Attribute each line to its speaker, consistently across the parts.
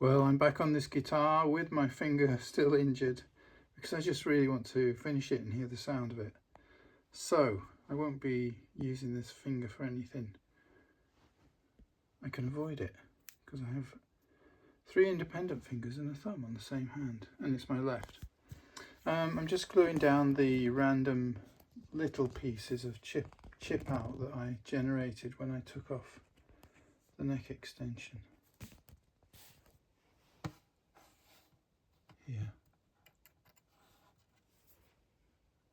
Speaker 1: Well, I'm back on this guitar with my finger still injured because I just really want to finish it and hear the sound of it. So I won't be using this finger for anything. I can avoid it because I have 3 independent fingers and a thumb on the same hand, and it's my left. I'm just gluing down the random little pieces of chip out that I generated when I took off the neck extension. Here.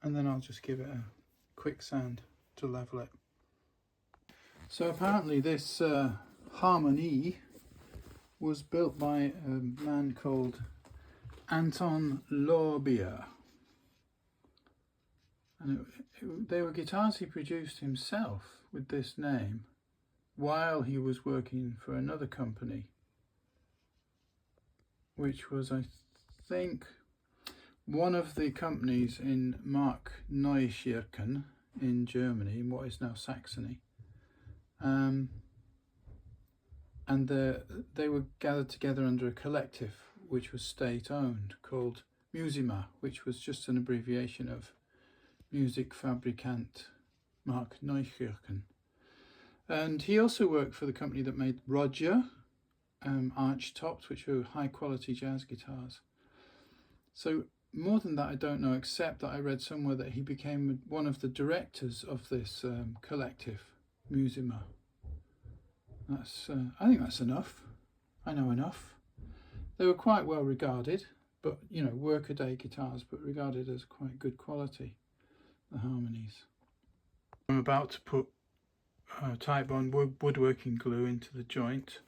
Speaker 1: And then I'll just give it a quick sand to level it. So apparently this Harmonie was built by a man called Anton Lorbier. And they were guitars he produced himself with this name while he was working for another company, which was, I think, one of the companies in Markneukirchen in Germany, in what is now Saxony. And they were gathered together under a collective which was state-owned called Musima, which was just an abbreviation of Musikfabrikant Markneukirchen. And he also worked for the company that made Roger arch tops, which were high-quality jazz guitars. So more than that I don't know, except that I read somewhere that he became one of the directors of this collective, Musima. That's I think that's enough. I know enough. They were quite well regarded, but you know, workaday guitars, but regarded as quite good quality, the Harmonies. I'm about to put Type Bond woodworking glue into the joint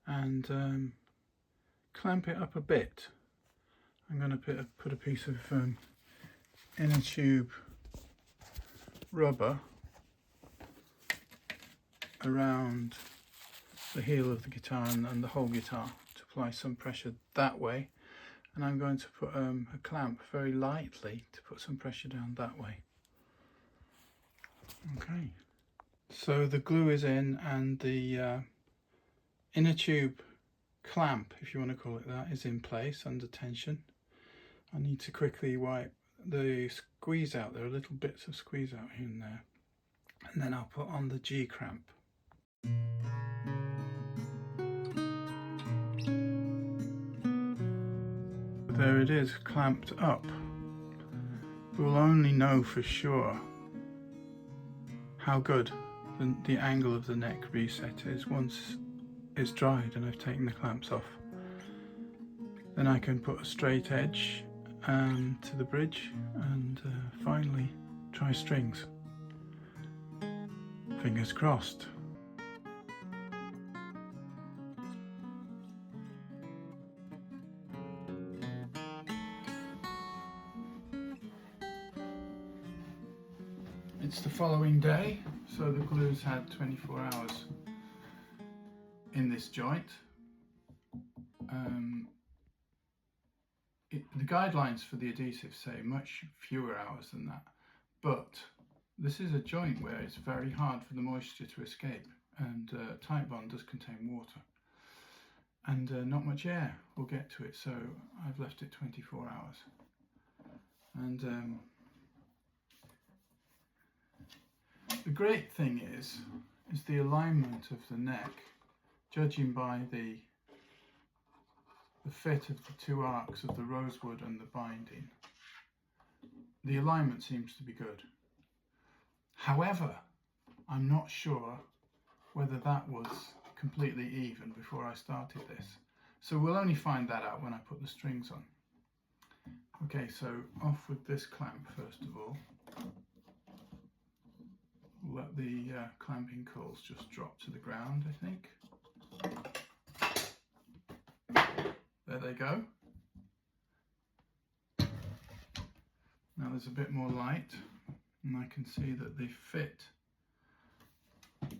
Speaker 1: and clamp it up a bit. I'm going to put a piece of inner tube rubber around the heel of the guitar and the whole guitar to apply some pressure that way, and I'm going to put a clamp very lightly to put some pressure down that way. Okay, so the glue is in and the inner tube clamp, if you want to call it that, is in place under tension. I need to quickly wipe the squeeze out. There are little bits of squeeze out here and there, and then I'll put on the G clamp. There it is, clamped up. We'll only know for sure how good the angle of the neck reset is once it's dried and I've taken the clamps off. Then I can put a straight edge to the bridge and finally try strings. Fingers crossed. It's the following day, so the glue's had 24 hours in this joint. The guidelines for the adhesive say much fewer hours than that, but this is a joint where it's very hard for the moisture to escape, and Type Bond does contain water and not much air will get to it, so I've left it 24 hours. And the great thing is the alignment of the neck, judging by the fit of the 2 arcs of the rosewood and the binding. The alignment seems to be good. However, I'm not sure whether that was completely even before I started this. So we'll only find that out when I put the strings on. Okay, so off with this clamp first of all. We'll let the clamping coils just drop to the ground, I think. There they go. Now there's a bit more light and I can see that they fit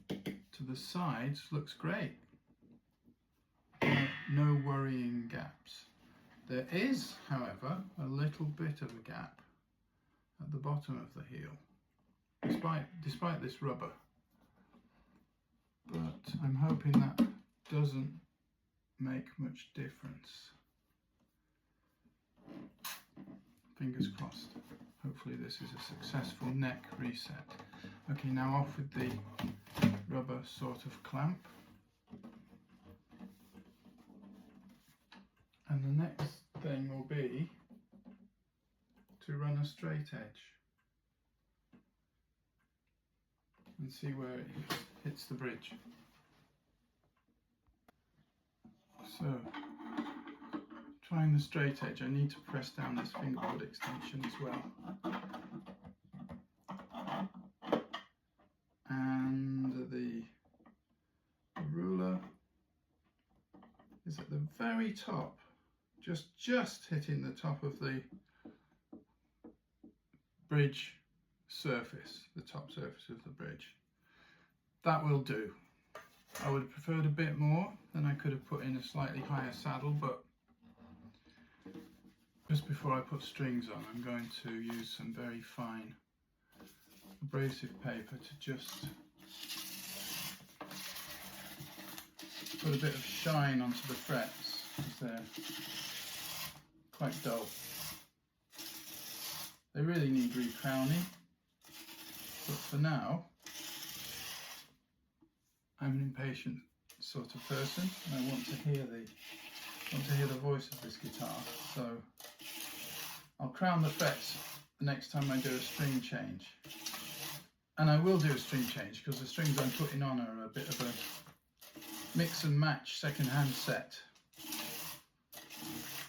Speaker 1: to the sides. Looks great. No worrying gaps. There is, however, a little bit of a gap at the bottom of the heel, despite this rubber. But I'm hoping that doesn't make much difference. Fingers crossed. Hopefully this is a successful neck reset. Okay, now off with the rubber sort of clamp. And the next thing will be to run a straight edge and see where it hits the bridge. So, trying the straight edge, I need to press down this fingerboard extension as well. And the ruler is at the very top, just hitting the top of the bridge surface, the top surface of the bridge. That will do. I would have preferred a bit more, then I could have put in a slightly higher saddle, but just before I put strings on, I'm going to use some very fine abrasive paper to just put a bit of shine onto the frets, because they're quite dull. They really need recrowning, but for now, I'm an impatient sort of person, and I want to hear the voice of this guitar. So I'll crown the frets the next time I do a string change, and I will do a string change because the strings I'm putting on are a bit of a mix and match second-hand set.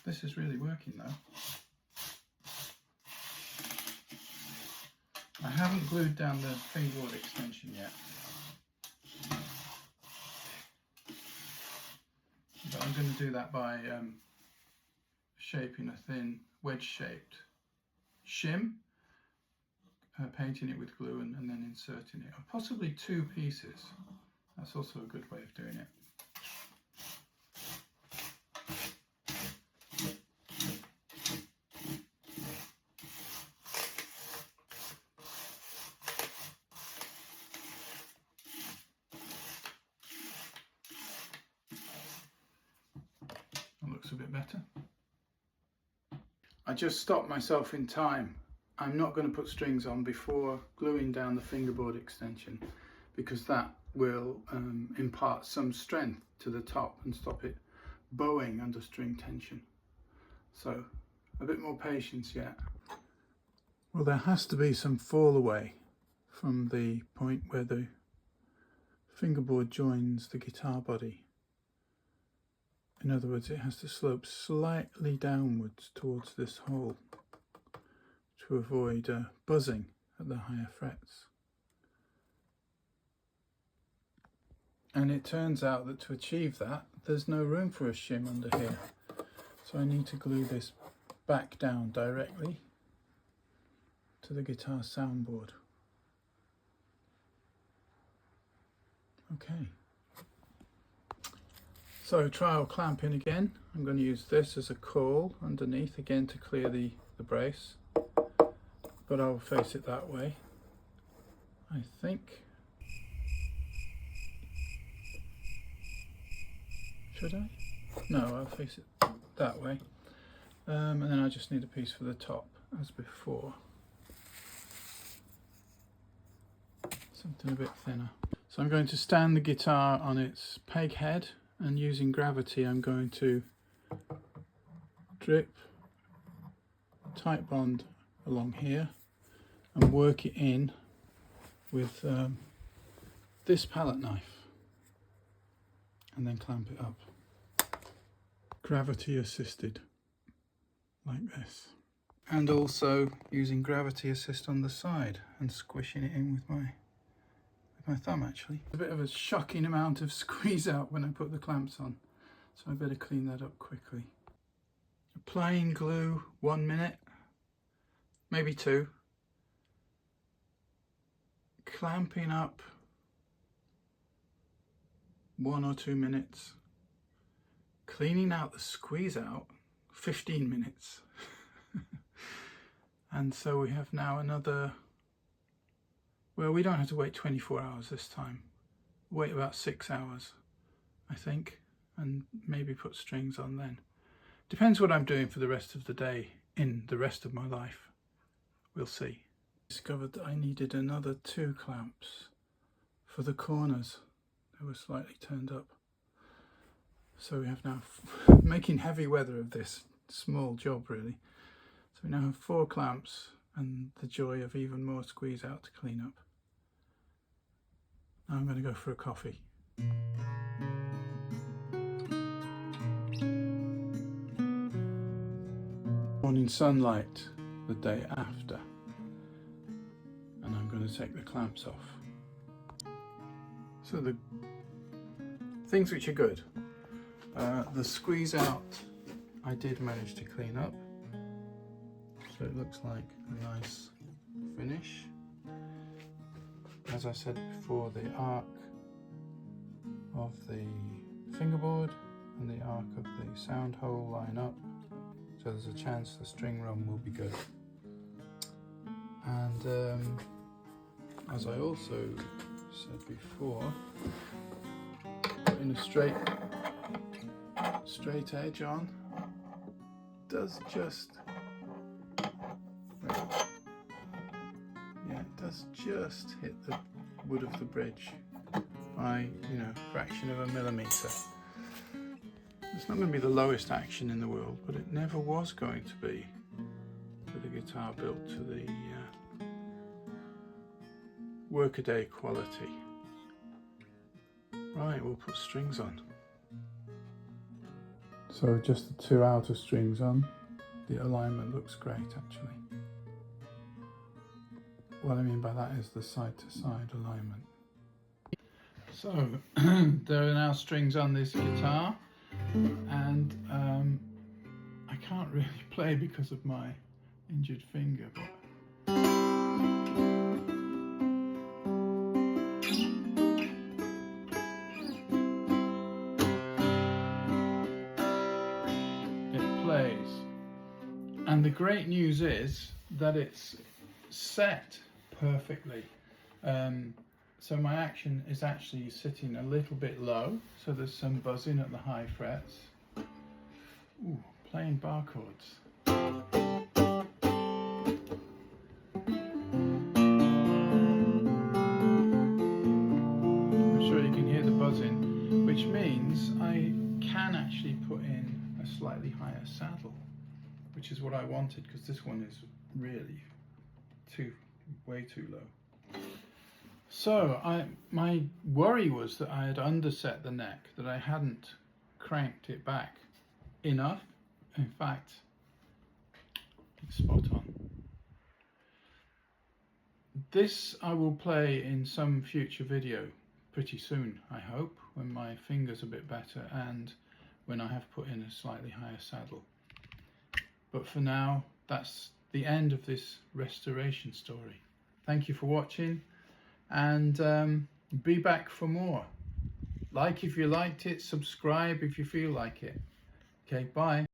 Speaker 1: This is really working though. I haven't glued down the fingerboard extension yet, but I'm going to do that by shaping a thin wedge-shaped shim, painting it with glue and then inserting it, or possibly two pieces. That's also a good way of doing it. Looks a bit better. I just stopped myself in time. I'm not going to put strings on before gluing down the fingerboard extension, because that will impart some strength to the top and stop it bowing under string tension. So a bit more patience yet. Well, there has to be some fall away from the point where the fingerboard joins the guitar body. In other words, it has to slope slightly downwards towards this hole to avoid buzzing at the higher frets. And it turns out that to achieve that, there's no room for a shim under here. So I need to glue this back down directly to the guitar soundboard. Okay. So trial clamping again. I'm going to use this as a caul underneath again to clear the brace, but I'll face it that way, I think. Should I? No, I'll face it that way. And then I just need a piece for the top as before. Something a bit thinner. So I'm going to stand the guitar on its peg head, and using gravity I'm going to drip tight bond along here and work it in with this palette knife and then clamp it up. Gravity assisted, like this. And also using gravity assist on the side and squishing it in with my thumb actually. A bit of a shocking amount of squeeze out when I put the clamps on, so I better clean that up quickly. Applying glue 1 minute, maybe 2. Clamping up 1 or 2 minutes. Cleaning out the squeeze out 15 minutes. And so we have now another, well, we don't have to wait 24 hours this time. Wait about 6 hours, I think, and maybe put strings on then. Depends what I'm doing for the rest of the day in the rest of my life. We'll see. Discovered that I needed another 2 clamps for the corners. They were slightly turned up. So we have now, making heavy weather of this small job really. So we now have 4 clamps and the joy of even more squeeze out to clean up. Now I'm going to go for a coffee. Morning sunlight the day after, and I'm going to take the clamps off. So the things which are good, the squeeze out I did manage to clean up, so it looks like a nice finish. As I said before, the arc of the fingerboard and the arc of the sound hole line up, so there's a chance the string run will be good. And as I also said before, putting a straight edge on does just, yeah, it does just hit the wood of the bridge by, you know, a fraction of a millimetre. It's not going to be the lowest action in the world, but it never was going to be with a guitar built to the workaday quality. Right, we'll put strings on. So just the 2 outer strings on. The alignment looks great actually. What I mean by that is the side to side alignment. So there are now strings on this guitar, and I can't really play because of my injured finger, but it plays. And the great news is that it's set perfectly. So my action is actually sitting a little bit low, so there's some buzzing at the high frets. Ooh, playing bar chords. I'm sure you can hear the buzzing, which means I can actually put in a slightly higher saddle, which is what I wanted, because this one is really way too low. So my worry was that I had underset the neck, that I hadn't cranked it back enough. In fact, it's spot on. This I will play in some future video pretty soon, I hope, when my finger's a bit better and when I have put in a slightly higher saddle. But for now, that's the end of this restoration story. Thank you for watching, and be back for more. Like if you liked it, subscribe if you feel like it. Okay, bye.